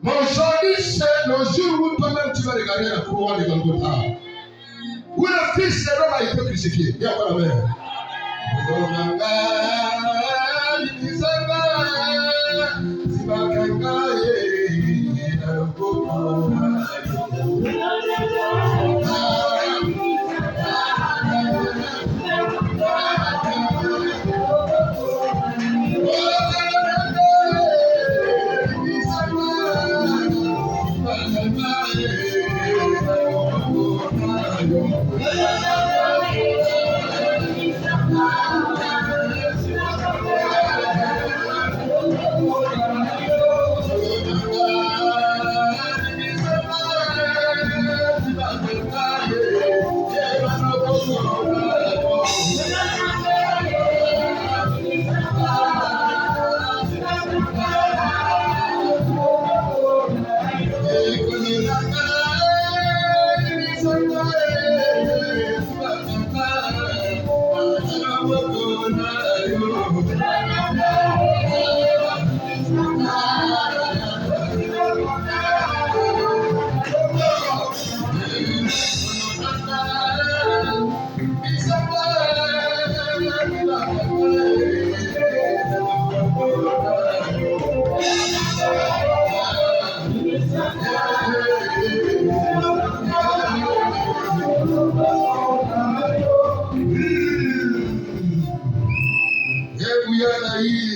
Mais aujourd'hui, c'est le jour où toi-même tu vas regarder la couronne de Golgotha. Où le Fils de l'homme a été crucifié. Viens voir la mère.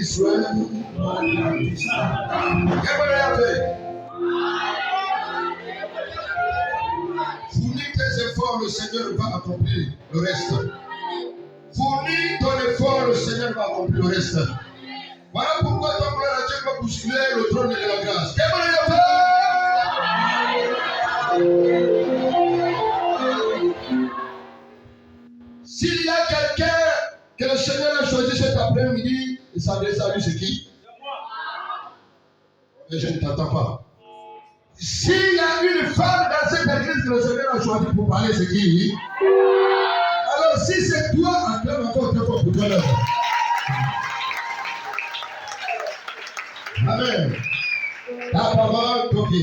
Israël. Fournis tes efforts, le Seigneur va accomplir le reste. Fournis ton effort, le Seigneur va accomplir le reste. Voilà pourquoi ton gloire à Dieu va bousculer le trône de la grâce. S'il y a quelqu'un que le Seigneur a choisi cet après-midi, il s'adresse à lui, c'est qui? Et je ne t'entends pas. S'il y a une femme dans cette église que le Seigneur a choisi pour parler, c'est qui? Alors si c'est toi, acclame encore très fort pour toi. Amen. Ta parole, ok.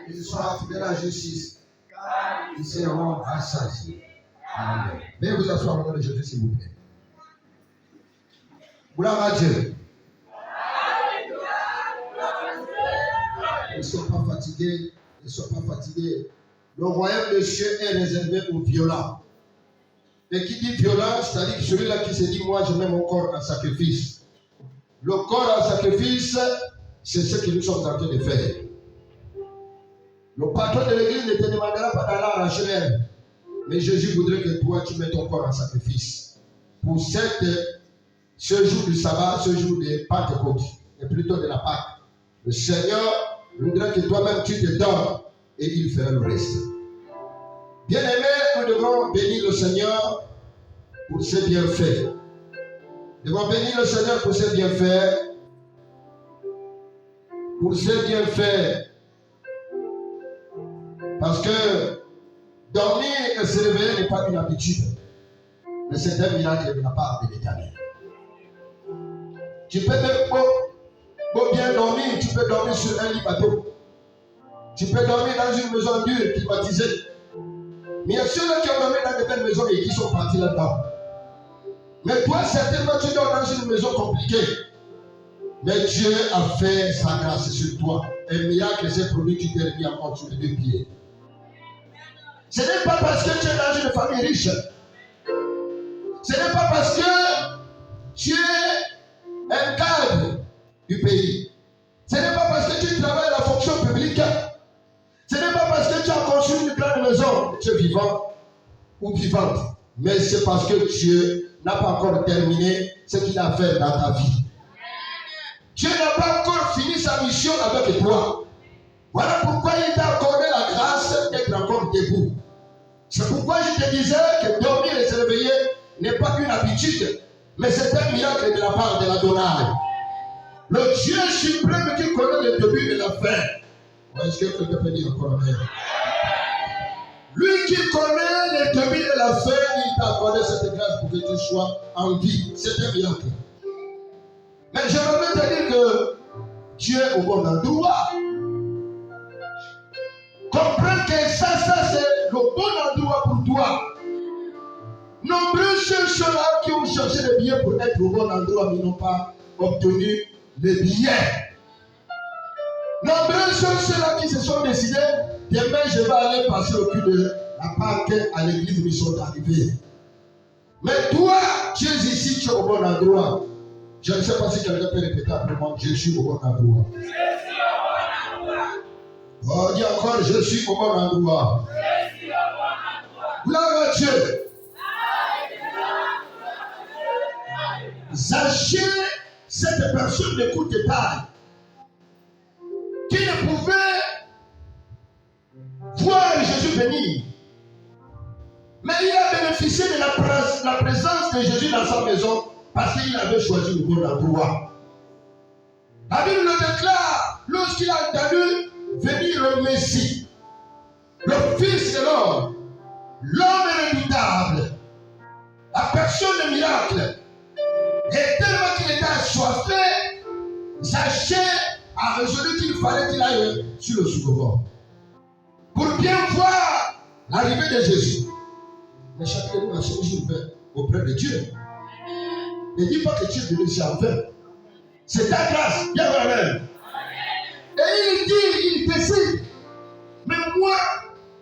Ils soif de la justice, ils seront rassasiés. Amen. Veuillez vous asseoir au nom de Jésus, s'il vous plaît. Gloire à Dieu. Ne sois pas fatigués, ne sois pas fatigués. Le royaume des cieux est réservé aux violents. Et qui dit violent, c'est-à-dire celui-là qui se dit, moi je mets mon corps en sacrifice. Le corps en sacrifice, c'est ce que nous sommes en train de faire. Le patron de l'église ne te demandera pas d'aller à la chaîne. Mais Jésus voudrait que toi, tu mettes ton corps en sacrifice. Pour ce jour du sabbat, ce jour de Pentecôte, et plutôt de la Pâque. Le Seigneur voudrait que toi-même tu te donnes et il fera le reste. Bien-aimés, nous devons bénir le Seigneur pour ses bienfaits. Nous devons bénir le Seigneur pour ses bienfaits. Pour ses bienfaits. Parce que dormir et se réveiller n'est pas une habitude, mais c'est un miracle de la part de l'Éternel. Tu peux même bien dormir, tu peux dormir sur un lit bateau. Tu peux dormir dans une maison dure, climatisée. Mais il y a ceux-là qui ont dormi dans de belles maisons et qui sont partis là-dedans. Mais toi, certainement, tu dors dans une maison compliquée. Mais Dieu a fait sa grâce sur toi. Un miracle s'est produit, tu t'es remis encore sur les deux pieds. Ce n'est pas parce que tu es dans une famille riche. Ce n'est pas parce que tu es un cadre du pays. Ce n'est pas parce que tu travailles à la fonction publique. Ce n'est pas parce que tu as construit une grande maison que tu es vivant ou vivante. Mais c'est parce que Dieu n'a pas encore terminé ce qu'il a fait dans ta vie. Dieu n'a pas encore fini sa mission avec toi. Voilà pourquoi il t'a accordé la grâce d'être encore debout. C'est pourquoi je te disais que dormir et se réveiller n'est pas une habitude, mais c'est un miracle de la part de l'Adonai. Le Dieu suprême qui connaît le début et la fin. Est-ce que quelqu'un peut dire encore amen? Lui qui connaît le début et la fin, il t'a accordé cette grâce pour que tu sois en vie. C'est un miracle. Mais je veux te dire que Dieu est au bon endroit. Comprends que ça c'est le bon endroit pour toi. Nombreux sont là qui ont cherché les billets pour être au bon endroit, mais n'ont pas obtenu les billets. Nombreux sont ceux-là qui se sont décidés, demain je vais aller passer au cul de la Pâque à l'église où ils sont arrivés. Mais toi, tu es ici, tu es au bon endroit. Je ne sais pas si quelqu'un peut répéter après moi, je suis au bon endroit. Oh, dis encore, je suis au bon endroit. Gloire à Dieu. Sachez cette personne de courte taille qui ne pouvait voir Jésus venir. Mais il a bénéficié de la présence de Jésus dans sa maison Parce qu'il avait choisi le bon endroit. La Bible le déclare lorsqu'il a entendu venir le Messie, le Fils de l'homme redoutable, la personne de miracle. Et tellement qu'il était assoiffé, Zachée a résolu qu'il fallait qu'il aille sur le sycomore pour bien voir l'arrivée de Jésus. Mais chacun de nous a son jour auprès de Dieu. Ne dis pas que tu es venu ici en vain. C'est ta grâce. Bien voir même. Et il décide. Mais moi,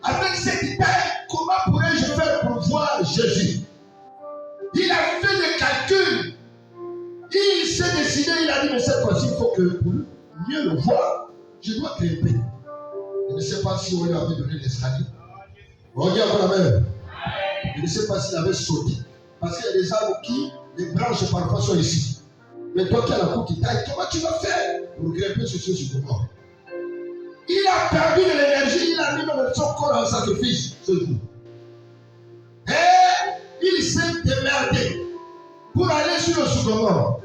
avec cette détail, comment pourrais-je faire pour voir Jésus? Il a fait des calculs. Il s'est décidé, il a dit, mais cette fois-ci, il faut que pour mieux le voir, je dois grimper. Je ne sais pas si on lui avait donné l'escalier. Regarde la même. Je ne sais pas s'il avait sauté. Parce qu'il y a des arbres qui, les branches parfois sont ici. Mais toi qui as la coupe qui taille, comment tu vas faire pour grimper sur ce sycomore? Il a perdu de l'énergie, il a mis même son corps en sacrifice ce jour. Et il s'est démerdé pour aller sur le sycomore.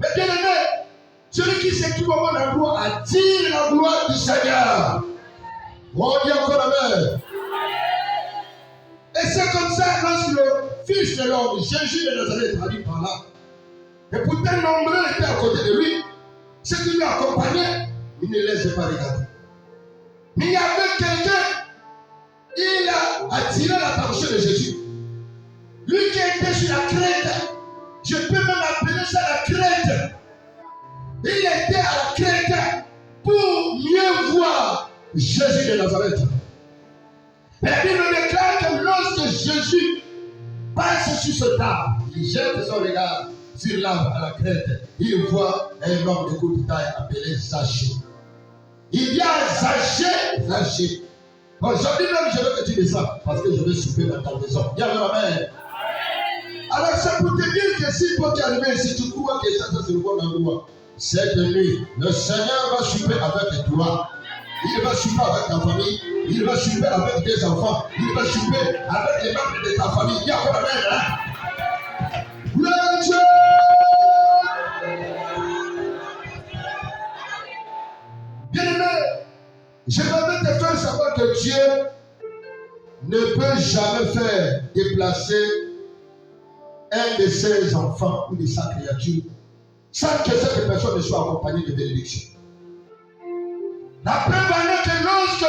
Mais bien aimé, celui qui s'équipe au bon endroit attire la gloire du Seigneur. On dit encore Amen. Et c'est comme ça lorsque le Fils de l'homme, Jésus de Nazareth, arrive par là. Et pourtant nombreux étaient à côté de lui. Ceux qui lui accompagnaient, il ne les a pas regardés. Mais il y avait quelqu'un, il a attiré l'attention de Jésus. Lui qui était sur la crête, je peux même appeler ça la crête. Il était à la crête pour mieux voir Jésus de Nazareth. Mais la Bible déclare que lorsque Jésus passe sur ce table, il jette son regard sur l'arbre à la crête. Il voit un homme de courte taille appelé Zachée. Il dit à Zachée, aujourd'hui même je veux que tu descends parce que je vais souper dans ta maison. Viens vers ma mère. Alors c'est pour te dire que si toi tu es arrivé ici, tu crois que ça c'est le bon endroit. Cette nuit, le Seigneur va souper avec toi. Il va souper avec ta famille. Il va souper avec tes enfants. Il va souper avec les membres de ta famille. Il y a quoi la mère? Gloire à Dieu! Bien-aimé, je vais te faire savoir que Dieu ne peut jamais faire déplacer un de ses enfants ou de sa créature sans que cette personne ne soit accompagnée de bénédiction. La preuve en est que lorsque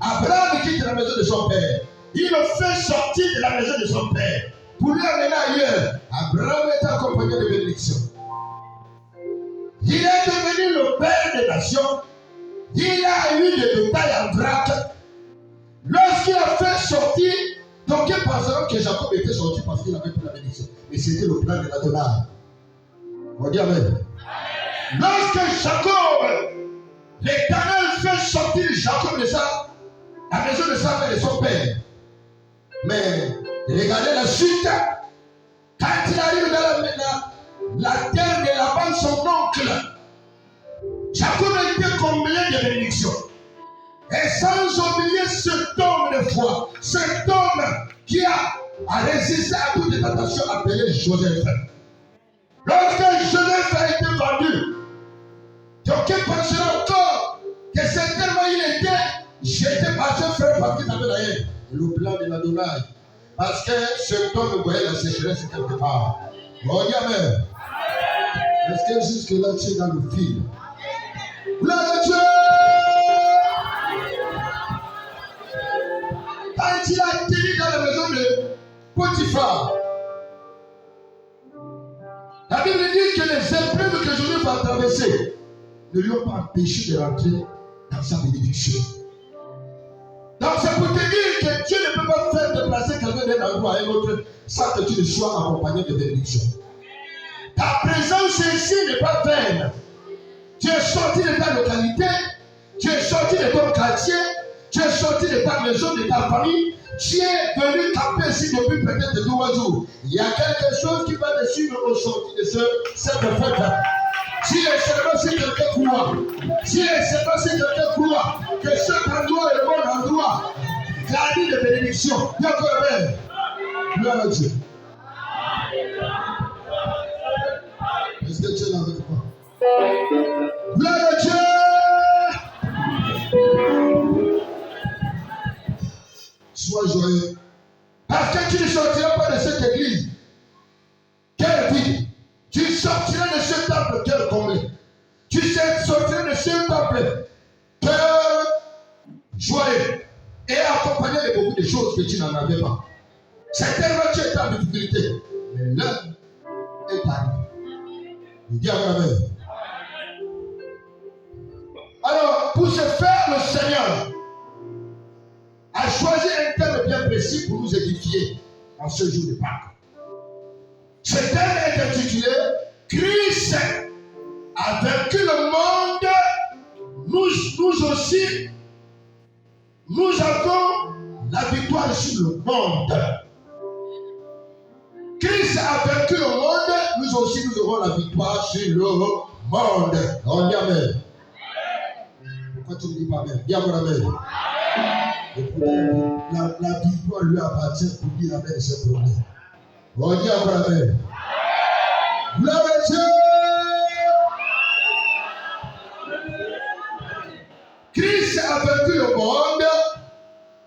Abraham quitte la maison de son père, il le fait sortir de la maison de son père pour lui amener ailleurs. Abraham est accompagné de bénédiction. Il est devenu le père des nations. Il a eu des détails en vrac. Lorsqu'il a fait sortir, donc ils penseront que Jacob était sorti parce qu'il avait pris la bénédiction. Mais c'était le plan de l'Adonai. On dit Amen. Lorsque Jacob, l'Éternel fait sortir Jacob de la maison de sa mère et de son père. Mais regardez la suite. Quand il arrive dans la terre de Laban, son oncle, Jacob était comblé de bénédictions. Et sans oublier cet homme de foi, cet homme qui a résisté à toute tentation appelée Joseph. Lorsque Joseph a été vendu, donc il pensait encore que certainement il était jeté par ses frères parce qu'il avait d'ailleurs le plan de l'Adonai. Parce que cet homme voyait la sécheresse quelque part. On dit Amen. Est-ce que jusque-là tu es dans le fil? Gloire à Dieu! Quand il a atterri dans la maison de Potiphar, la Bible dit que les épreuves que Joseph a traversées ne lui ont pas empêché de rentrer dans sa bénédiction. Donc c'est pour te dire que Dieu ne peut pas faire déplacer quelqu'un d'un endroit à un autre sans que tu ne sois accompagné de bénédiction. Ta présence ici n'est pas vaine. Tu es sorti de ta localité, tu es sorti de ton quartier, tu es sorti de ta maison, de ta famille, tu es venu camper ici depuis peut-être 2 jours. Il y a quelque chose qui va te suivre au sorti de cette fête. Si et seulement si quelqu'un croit, si et seulement si quelqu'un croit que cet endroit est le bon endroit, gardez de bénédiction. Bien encore même. Gloire à Dieu. quoi. Gloire à Dieu. Sois joyeux. Parce que tu ne sortiras pas de cette église. Quelle vie. Tu sortiras de ce temple cœur comblé. Tu sortiras de ce temple cœur joyeux. Et accompagné de beaucoup de choses que tu n'en avais pas. C'est tellement que tu étais en difficulté. Mais l'heure est arrivée. Il dit amen. Alors, pour ce faire, le Seigneur a choisi un thème bien précis pour nous édifier en ce jour de Pâques. Ce thème est intitulé Christ a vaincu le monde. Nous aussi, nous avons la victoire sur le monde. Christ a vaincu le monde, nous aussi nous aurons la victoire sur le monde. On dit amen. Pourquoi tu ne dis pas amen? Dis amen. La victoire lui appartient pour dire amen et ses problèmes. On dit amen. Gloire à Dieu. Christ a vaincu le monde.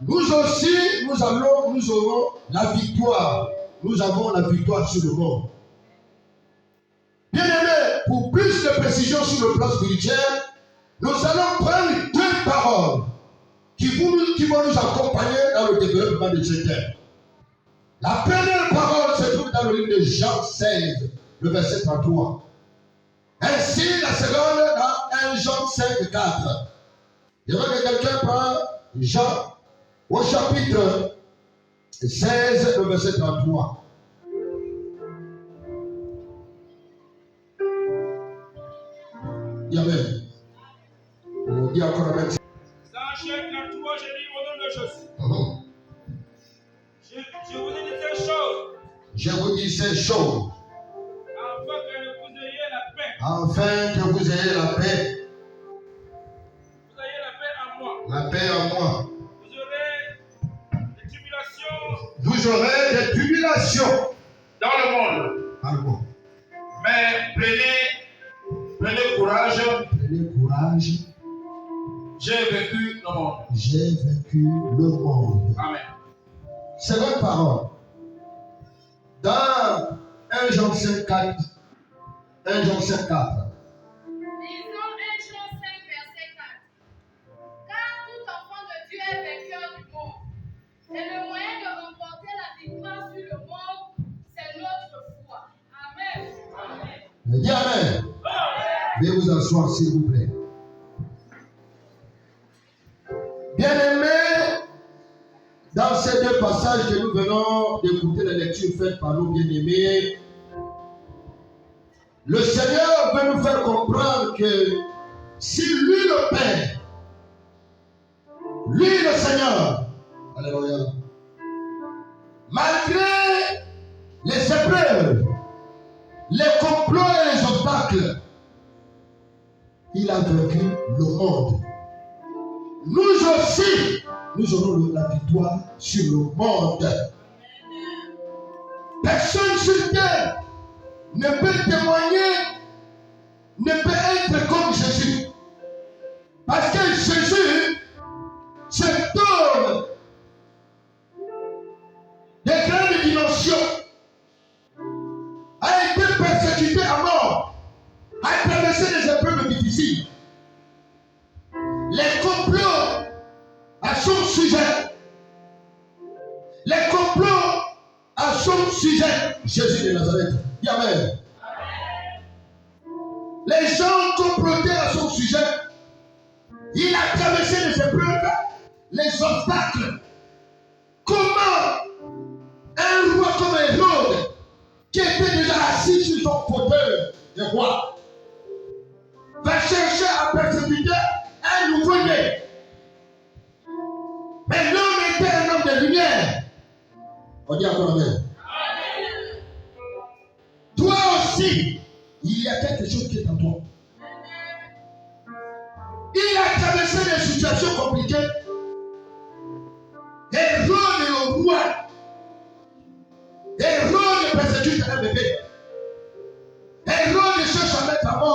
Nous aussi, nous aurons la victoire. Nous avons la victoire sur le monde. Bien aimé, pour plus de précision sur le plan spirituel, nous allons prendre deux paroles qui vont nous accompagner dans le développement de ce thème. La première parole se trouve dans le livre de Jean 16, le verset 33. Ainsi, la seconde dans 1 Jean 5, 4. Je veux que quelqu'un prenne Jean au chapitre 16, le verset 33. Amen. On dit encore amen. Dans chapitre 33, je lis au nom de Jésus. Je vous ai dit ces choses. Je vous dis ces choses. Afin que vous ayez la paix. Afin que vous ayez la paix. Vous ayez la paix en moi. La paix en moi. Vous aurez des tribulations. Vous aurez des tribulations Dans le monde. dans le monde. Mais prenez courage. Prenez courage. J'ai vécu le monde. J'ai vaincu le monde. Amen. Seconde parole. Dans 1 Jean 5, 4. 1 Jean 5, 4. Lisons 1 Jean 5, verset 4. Car tout enfant de Dieu est vainqueur du monde. Et le moyen de remporter la victoire sur le monde, c'est notre foi. Amen. Amen. Dis amen. Veuillez vous asseoir, s'il vous plaît. Bien-aimés, dans ces deux passages que nous venons d'écouter, la lecture faite par nos bien-aimés, le Seigneur veut nous faire comprendre que si lui le Père, lui le Seigneur, alléluia, malgré les épreuves, les complots et les obstacles, il a vaincu le monde. Nous aussi, nous aurons la victoire sur le monde. Personne sur terre ne peut témoigner, ne peut être comme Jésus. Parce que Jésus, cet homme de grande dimension, a été persécuté à mort, a traversé des épreuves difficiles. Les complots à son sujet. Les complots à son sujet. Jésus de Nazareth. Dis amen. Les gens complotaient à son sujet. Il a traversé les épreuves, les obstacles. Comment un roi comme Hérode, qui était déjà assis sur son fauteuil de roi, va chercher à persécuter un nouveau-né. Mais l'homme était un homme de lumière. On dit encore amen. Toi aussi, il y a quelque chose qui est en toi. Il a traversé des situations compliquées. Hérode est le roi. Hérode persécute un bébé. Hérode cherche à mettre à mort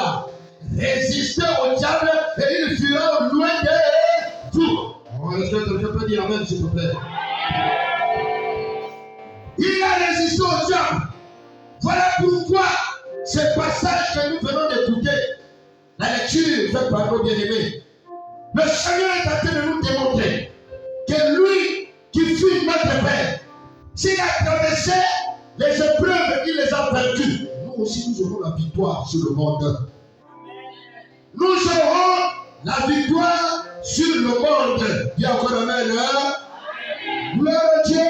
victoire. Résistez au diable et il fuira loin de vous. Est-ce que quelqu'un peut dire amen, s'il vous plaît? Il a résisté au diable. Voilà pourquoi ce passage que nous venons d'écouter, la lecture faite par nos bien-aimés, le Seigneur est en train de nous démontrer que lui qui fut notre Père, s'il a traversé les épreuves, il les a vaincues. Nous aussi, nous aurons la victoire sur le monde. Nous aurons la victoire sur le monde. Dis encore amen. Gloire à Dieu.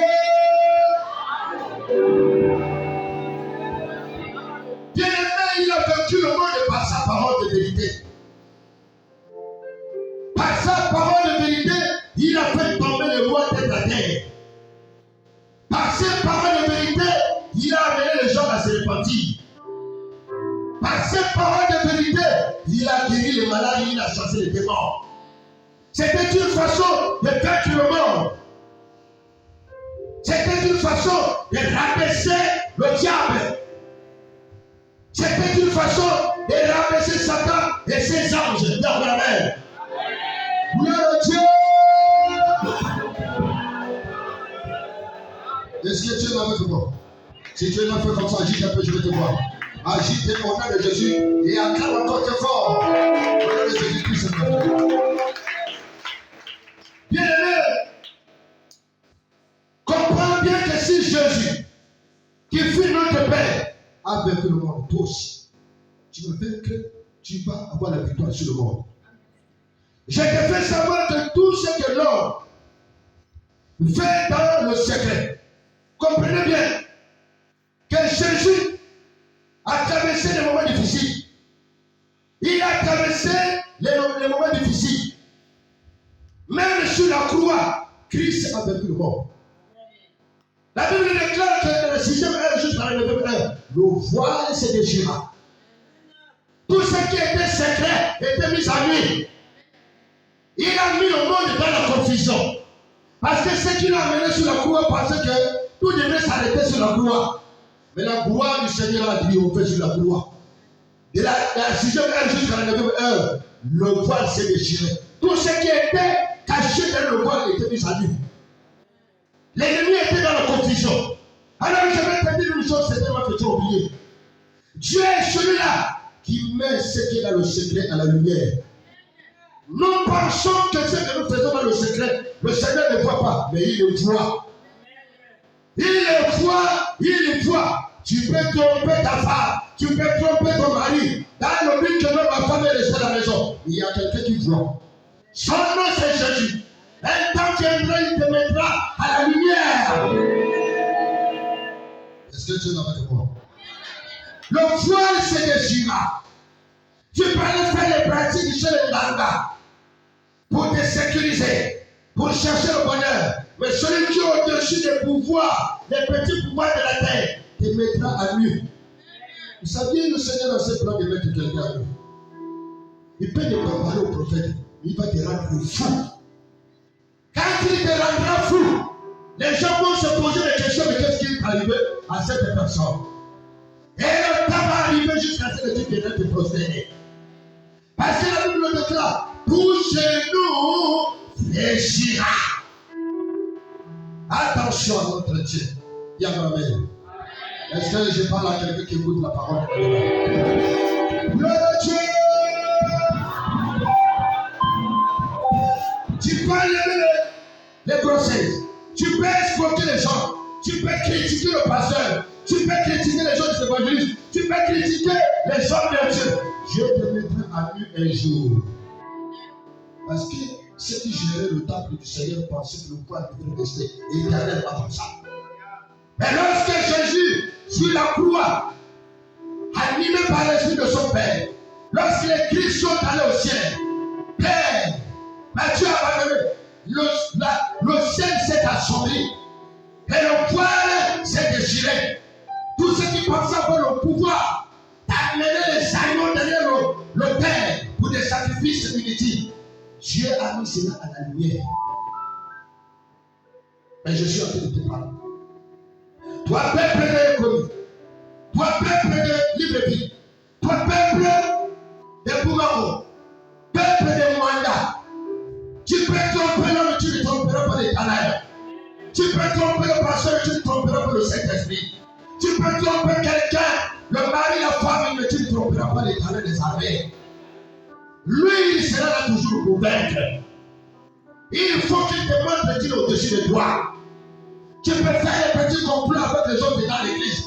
Bien-aimé, il a vaincu le monde par sa parole de vérité. Par sa parole de vérité, il a fait tomber les rois tête à terre. Par ses paroles de vérité, il a amené les gens à se repentir. Par ses paroles de vérité, il a guéri les malades, il a chassé les démons. C'était une façon de vaincre le monde. C'était une façon de rabaisser le diable. C'était une façon de rabaisser Satan et ses anges dans la mer. Gloire à Dieu. Est-ce que tu es là avec moi? Si tu es là, fais comme ça, agite un peu, je vais te voir. Agite au nom de Jésus et acclame encore très fort. Au nom de Jésus-Christ, bien-aimé, comprends bien que si Jésus, qui fut notre Père, a vaincu le monde, toi aussi, tu vas vaincre, tu vas avoir la victoire sur le monde. Je te fais savoir que tout ce que l'homme fait dans le secret, comprenez bien que Jésus a traversé les moments difficiles. Il a traversé les moments difficiles. Même sur la croix, Christ a vaincu le monde. La Bible déclare que dans le 6e heure, juste dans le 9e heure, le voile se déchira. Tout ce qui était secret était mis à nu. Il a mis le monde dans la confusion. Parce que ce qu'il a amené sur la croix pensait que tout devait s'arrêter sur la croix. Mais la gloire du Seigneur a triomphé sur la croix. De la 6e heure jusqu'à la 9e heure, le voile s'est déchiré. Tout ce qui était caché dans le voile était mis à nu. L'ennemi était dans la confusion. Alors je vais te dire une chose, c'est tellement que tu as oublié. Dieu est celui-là qui met ce qui est dans le secret à la lumière. Nous pensons que ce que nous faisons dans le secret, le Seigneur ne voit pas, mais il le voit. Il le voit, il le voit. Tu peux tromper ta femme, tu peux tromper ton mari. Dans le but que ma femme est restée à la maison, il y a quelqu'un qui voit. Son nom c'est Jésus. Un temps viendra, il te mettra à la lumière. Est-ce que tu es là avec moi? Le voile se déchira. Tu peux aller faire les pratiques chez les Langa pour te sécuriser, pour chercher le bonheur. Mais celui qui est au-dessus des pouvoirs, des petits pouvoirs de la terre, te mettra à nu. Vous saviez, le Seigneur a ce plan de mettre quelqu'un à nu. Il peut ne pas parler au prophète, il va te rendre fou. Quand il te rendra fou, les gens vont se poser des questions de qu'est-ce qui est arrivé à cette personne. Et le temps va arriver jusqu'à ce que tu viennes te prosterner. Parce que la Bible déclare, tout genou fléchira. Attention à notre Dieu. Dis amen. Est-ce que je parle à quelqu'un qui écoute la parole? Gloire à Dieu. Tu peux enlever les grossesses. Tu peux escroquer les gens. Tu peux critiquer le pasteur. Tu peux critiquer les gens des évangélistes. Tu peux critiquer les hommes de Dieu. Dieu te mettra à nu un jour. Parce que ceux qui géraient le temple du Seigneur pensaient que le poids devait rester éternellement comme ça. Mais lorsque Jésus, sur la croix, animé par l'esprit de son Père, lorsque les cris sont allés au ciel, Père, Matthieu a abandonné, le ciel s'est assombri et le poil s'est déchiré. Tous ceux qui pensaient avoir le pouvoir d'amener les agneaux derrière le Père pour des sacrifices inutiles, Dieu a mis cela à la lumière. Mais je suis en train de te parler. Toi, peuple de l'économie, toi, peuple de Libreville, toi, peuple de Bougamo, peuple de Mwanda. Tu peux tromper l'homme, tu ne tromperas pas l'Éternel. Tu peux tromper le pasteur, tu ne tromperas pas le Saint-Esprit. Tu peux tromper quelqu'un, le mari, la femme, mais tu ne tromperas pas l'Éternel des armées. Lui, il sera là toujours pour vaincre. Il faut qu'il te montre qu'il est au-dessus de toi. Tu peux faire un petit complot avec les autres dans l'église.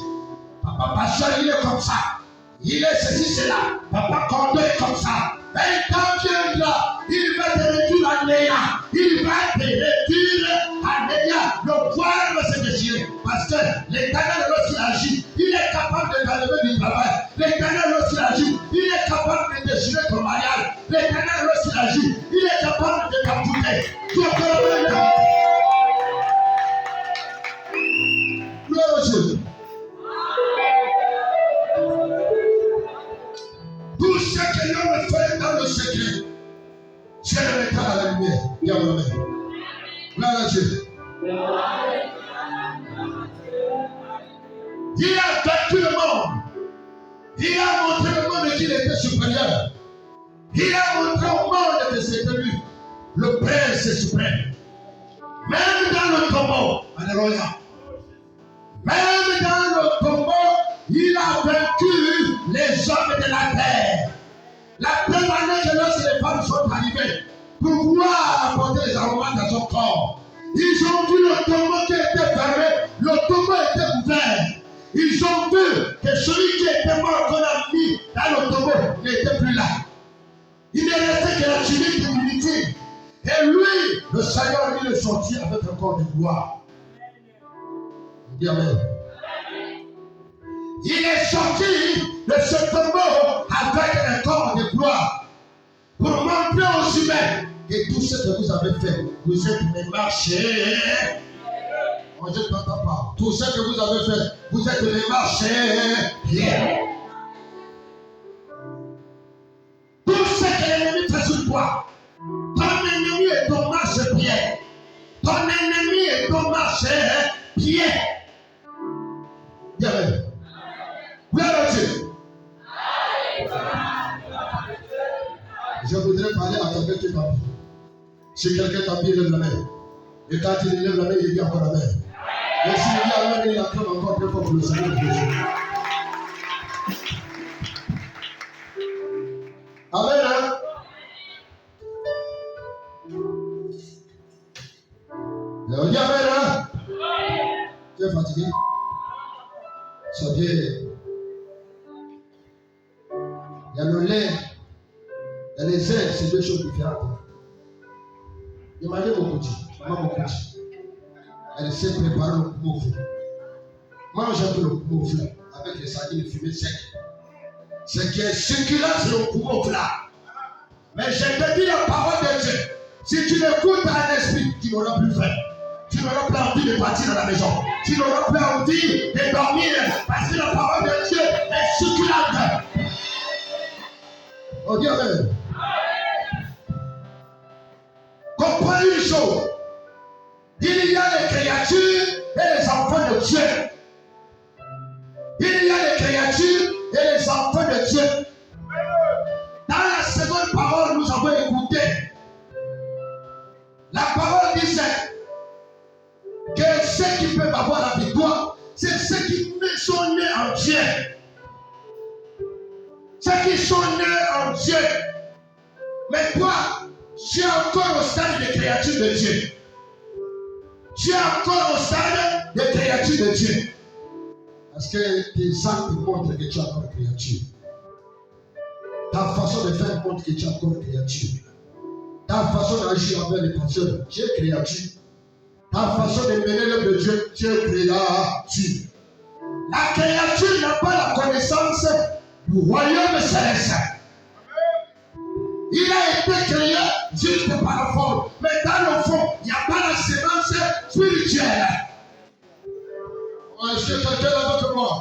Papa pasteur, il est comme ça. Il est ceci, cela. Papa Kondo est comme ça. Et quand Dieu viendra, il va te réduire à néant. Il va te réduire à néant. Le voile va se déchirer. Parce que l'Éternel, lorsqu'il agit, il est capable de t'enlever du travail. L'Éternel, lorsqu'il agit, il est capable de déchirer ton mariage. L'Éternel, lorsqu'il agit, il est capable de t'amputer. Gloire au Dieu. Tout ce que l'homme fait dans le secret, Dieu le mettra à la lumière. Viens mon amen. Gloire à Dieu. Il a vaincu le monde. Il a montré au monde qu'il était supérieur. Il a montré au monde que c'était lui, le prince suprême. Même dans le tombeau, alléluia. Même dans le tombeau, il a vaincu les hommes de la terre. La preuve en est que lorsque les femmes sont arrivées pour pouvoir apporter les aromates à son corps, ils ont vu le tombeau qui était fermé, le tombeau était ouvert. Ils ont vu que celui qui était mort qu'on a mis dans le tombeau n'était plus là. Il ne restait que la tunique de l'unité. Et lui, le Seigneur, il est sorti avec un corps de gloire. Dis amen. Il est sorti de ce tombeau avec un corps de gloire pour montrer aux humains que tout ce que vous avez fait, vous êtes mes marchés. Oh, je ne t'entends pas. Tout ce que vous avez fait, vous êtes mes marchés. Pierre. Tout ce que l'ennemi fait sur toi, ton ennemi est ton marche-pied. Ton ennemi est ton marche-pied. Dis amen. Gloire à Dieu. Je voudrais parler à quelqu'un qui t'a vu. Si quelqu'un t'a vu, lève la main. Et quand il lève la main, il dit encore la main. Et s'il dit amen, il acclame encore très fort pour le Seigneur Jésus. Amen. Hein? On dit amen. Hein? Tu es fatigué? Sois bien. Il y a le lait, il y a les ailes, c'est deux choses différentes. Demandez mon petit, maman mon petit. Elle sait préparer le poumon fou. Moi j'aime le poumon fou avec les sardines fumées secs. Ce qui est circulant, c'est le poumon plat. Mais je te dis la parole de Dieu. Si tu l'écoutes à un esprit, tu n'auras plus faim. Tu n'auras plus envie de partir dans la maison. Tu n'auras plus envie de dormir. Parce que la parole de Dieu est circulante. On dit amen. Comprends une chose. Il y a les créatures et les enfants de Dieu. Il y a les créatures et les enfants de Dieu. Dans la seconde parole, nous avons écouté. La parole disait que ceux qui peuvent avoir la victoire, c'est ceux qui sont nés en Dieu. Ceux qui sont nés en Dieu. Mais toi, tu es encore au stade de créature de Dieu. Tu es encore au stade de créature de Dieu. Parce que tes actes montrent que tu es encore une créature. Ta façon de faire montre que tu es encore une créature. Ta façon d'agir envers les personnes, tu es créature. Ta façon de mener l'œuvre de Dieu, tu es créature. La créature n'a pas la connaissance du royaume céleste. Il a été créé juste par la forme. Mais dans le fond, il n'y a pas la sémence spirituelle. Est-ce que quelqu'un est avec moi?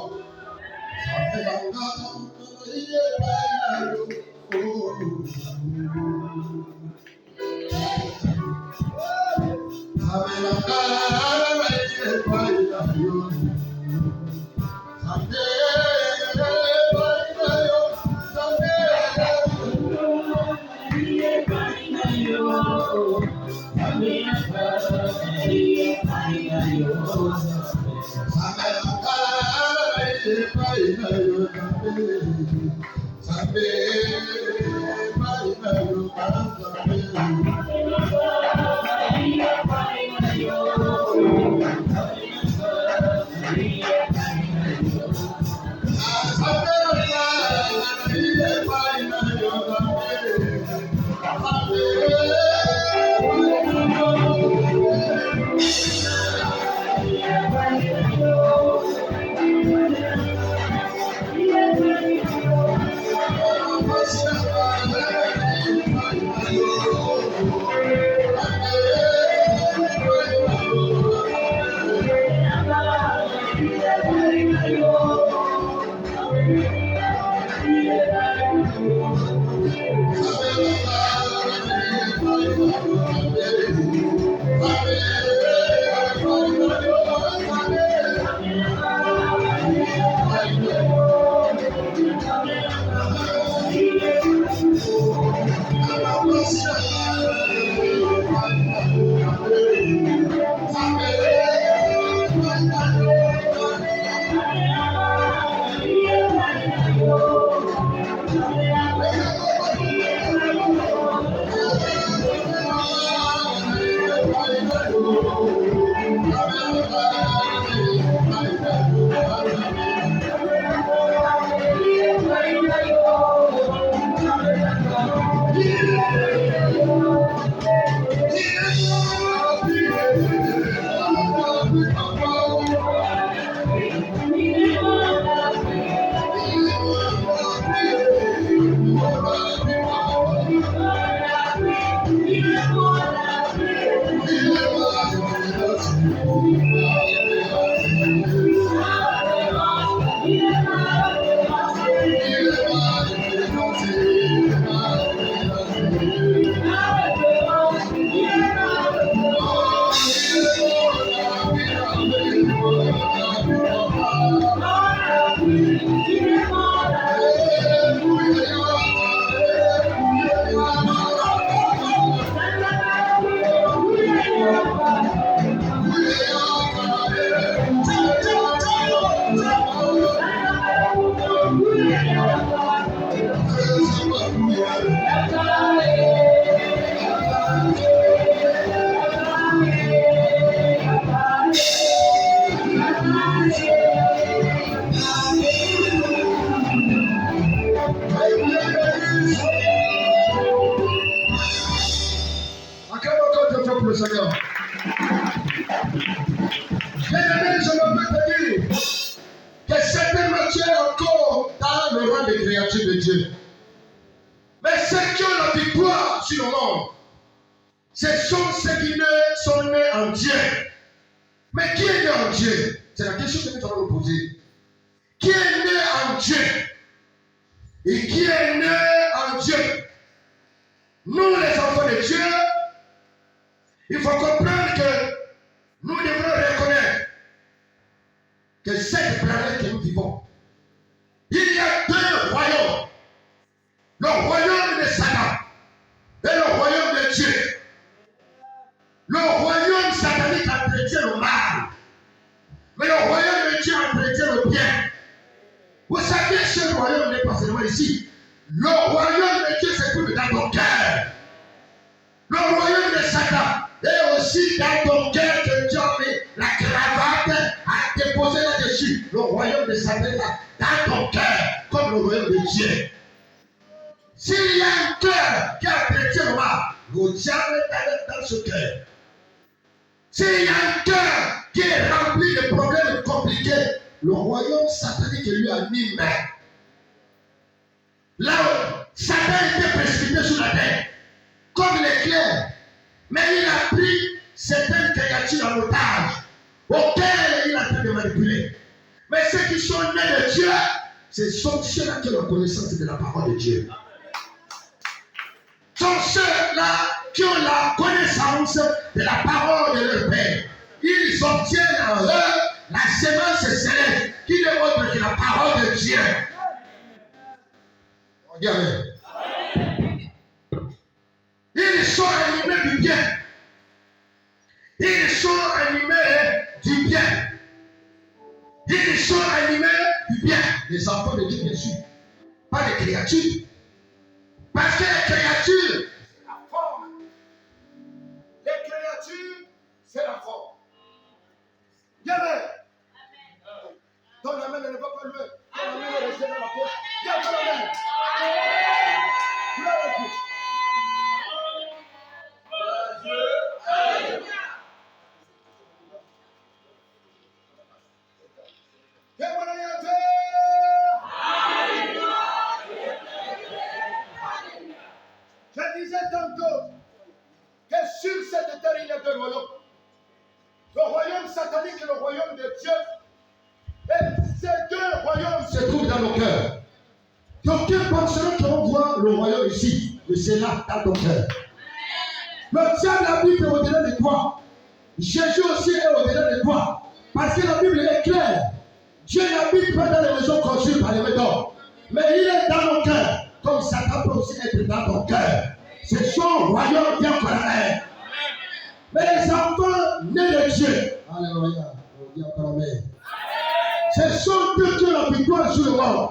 Ce sont Dieu qui ont la victoire sur le monde.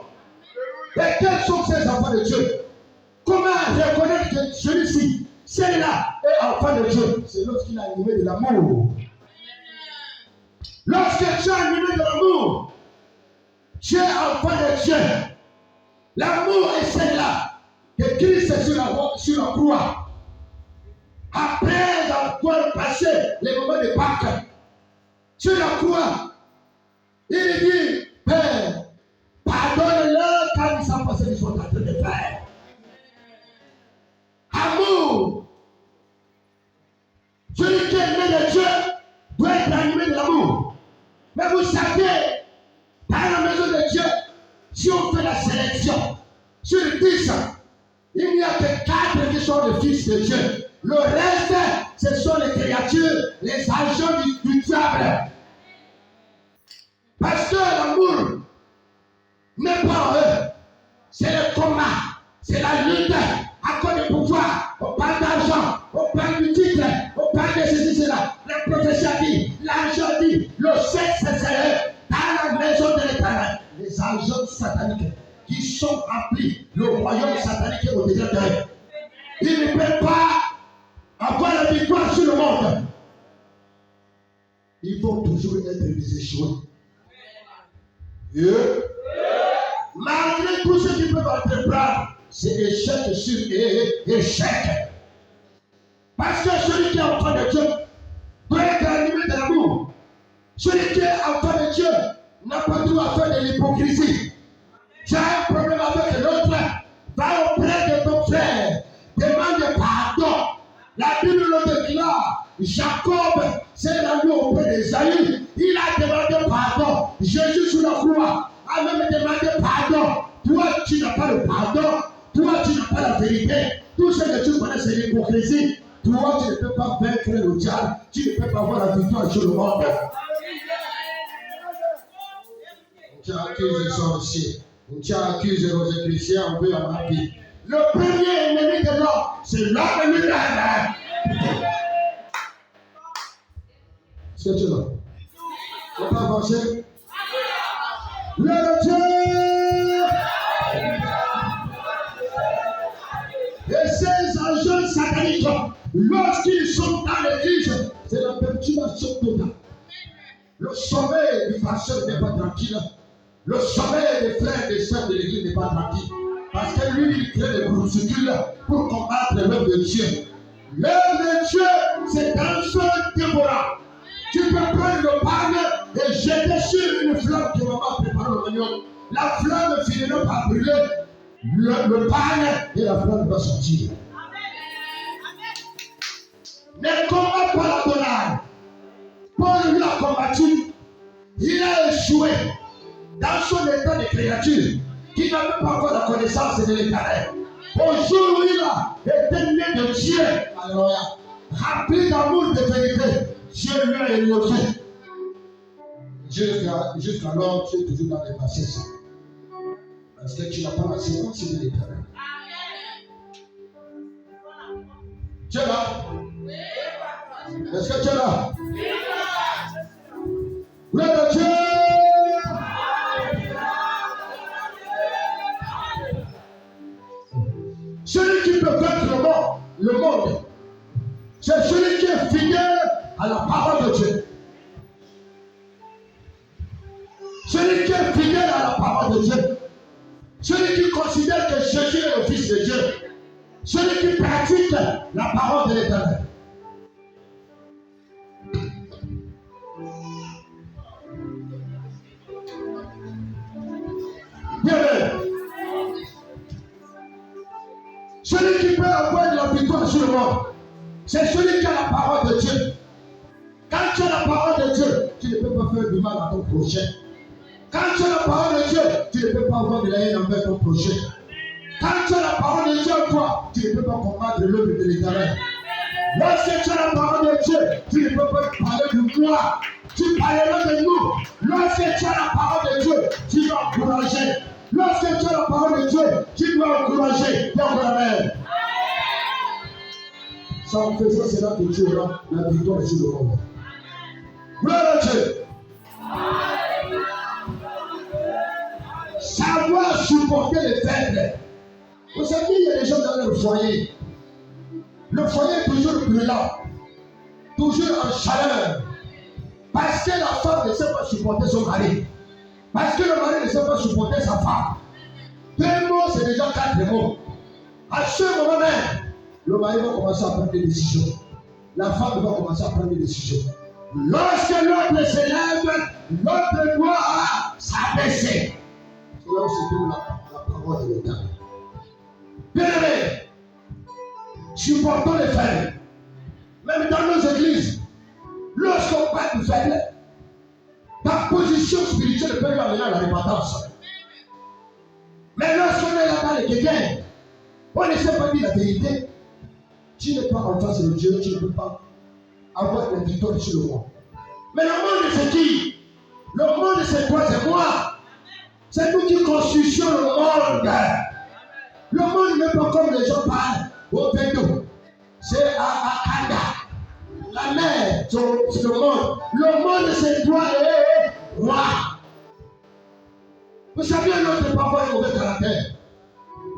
Et quels sont ces enfants de Dieu? Celui-là est enfant de Dieu. C'est lorsqu'il a animé de l'amour. Lorsque tu as animé de l'amour, tu es enfant de Dieu. L'amour est celui-là que Christ est sur la croix. Après avoir passé les moments de Pâques, sur la croix, il dit, Père, pardonne-leur car ils savent pas ce qu'ils sont en train de faire. Amour. Celui qui est né de Dieu doit être animé de l'amour. Mais vous savez, dans la maison de Dieu, si on fait la sélection, sur 10, il n'y a que 4 qui sont les fils de Dieu. Le reste, ce sont les créatures, les agents du diable. Parce que l'amour n'est pas en eux. C'est le combat, c'est la lutte. À cause du pouvoir, on parle d'argent, on parle du titre, on parle de ceci, cela. La prophétie a dit, l'argent dit, le sexe c'est dans la maison de l'Éternel. Les agents sataniques qui sont remplis, le royaume satanique est au-delà d'eux. Ils ne peuvent pas avoir la victoire sur le monde. Ils vont toujours être des échoués. Malgré tout ce qu'ils peuvent entreprendre, c'est échec sur échec. Parce que celui qui est enfant de Dieu doit être animé de l'amour. Celui qui est enfant de Dieu n'a pas droit à faire de l'hypocrisie. Tu as un problème avec l'autre, va auprès de ton frère, demande pardon. La Bible le déclare. Jacob s'est rendu auprès d'Ésaü. Il a demandé pardon. Jésus sur la croix a même demandé pardon. Toi, tu n'as pas le pardon. Toi, tu n'as pas la vérité. Tout ce que tu connais, c'est l'hypocrisie. Toi, tu ne peux pas vaincre le diable. Tu ne peux pas avoir la victoire sur le monde. Tu accuses les sorciers. Tu accuses les chrétiens. On peut en appeler. Le premier ennemi de l'homme, c'est l'homme lui-même. C'est tu là. On peut avancer. Le Dieu. Et ces agents sataniques, lorsqu'ils sont dans l'église, c'est la perturbation totale. Le sommeil du pasteur n'est pas tranquille. Le sommeil des frères et des sœurs de l'église n'est pas tranquille. Parce que lui, il crée des bruscules pour combattre l'œuvre de Dieu. L'œuvre de Dieu, c'est un seul dévorant. Tu peux prendre le pain et jeter sur une flamme que maman a préparée au magnon. La flamme finira par brûler le pain et la flamme va sortir. Ne combat pas la donne. Paul lui a combattu. Il a échoué dans son état de créature qui n'a même pas encore la connaissance de l'Éternel. Au jour où il a été né de Dieu, alors, rempli d'amour de vérité, Dieu lui a élevé. Jusqu'alors, tu es toujours dans les bassesses. Parce que tu n'as pas la séquence de l'Éternel. Tu es là? Est-ce que tu es là? Gloire à Dieu! Celui qui peut vaincre le monde, c'est celui qui est fidèle à la parole de Dieu. Celui qui est fidèle à la parole de Dieu. Celui qui considère que Jésus est le Fils de Dieu. Celui qui pratique la parole de l'Éternel. Bien. Celui qui peut avoir de la victoire sur le monde, c'est celui qui a la parole de Dieu. Quand tu as la parole de Dieu, tu ne peux pas faire du mal à ton prochain. Quand tu as la parole de Dieu, tu ne peux pas avoir de la haine envers ton prochain. Quand tu as la parole de Dieu en toi, tu ne peux pas combattre l'œuvre de l'Éternel. Lorsque tu as la parole de Dieu, tu ne peux pas parler de moi. Tu parleras de nous. Lorsque tu as la parole de Dieu, tu dois encourager. Lorsque tu as la parole de Dieu, tu dois encourager ton frère. Ça en faisant cela que tu auras la victoire sur le monde. Gloire à Dieu. Savoir supporter les faibles. Vous savez, il y a des gens dans leur foyer. Le foyer est toujours brûlant, toujours en chaleur. Parce que la femme ne sait pas supporter son mari. Parce que le mari ne sait pas supporter sa femme. 2 mots, c'est déjà 4 mots. À ce moment même, le mari va commencer à prendre des décisions. La femme va commencer à prendre des décisions. Lorsque l'autre se lève, l'autre doit s'abaisser. C'est là où se trouve la parole de l'État. Bien-aimés, supportons les faibles. Même dans nos églises, lorsqu'on parle du faible, ta position spirituelle peut lui amener à la repentance. Mais lorsqu'on est là-bas, les quelqu'un, on ne sait pas dire la vérité. Tu n'es pas en face de Dieu, tu ne peux pas avoir la victoire sur le monde. Mais le monde, c'est qui? Le monde, c'est toi, c'est moi. C'est nous qui construisons le monde. Le monde n'est pas comme les gens parlent au Pédo. C'est à Kanda. La mer, c'est le monde. Le monde, c'est toi et moi. Vous savez, l'autre peut avoir un mauvais caractère.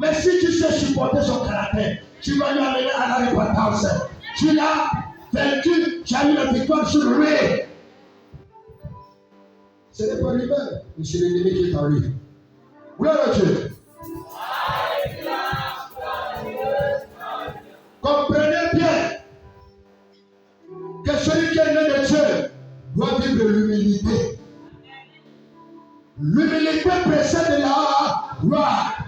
Mais si tu sais supporter son caractère, tu vas lui amener à la repentance. Tu l'as vaincu, tu as eu la victoire sur lui. Ce n'est pas lui-même, mais c'est l'ennemi qui est en lui. Gloire à Dieu. Comprenez bien que celui qui est né de Dieu doit vivre l'humilité. L'humilité précède la gloire.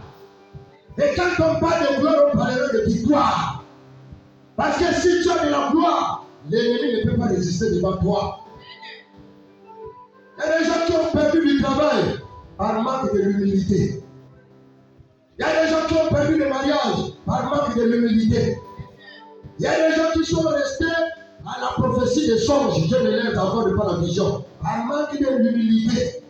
Et quand on parle de gloire, on parlera de victoire. Parce que si tu as de la gloire, l'ennemi ne peut pas résister devant toi. Il y a des gens qui ont perdu du travail par manque de l'humilité. Il y a des gens qui ont perdu le mariage par manque de l'humilité. Il y a des gens qui sont restés à la prophétie des songes. Je ne l'ai encore pas la vision. Par manque de l'humilité.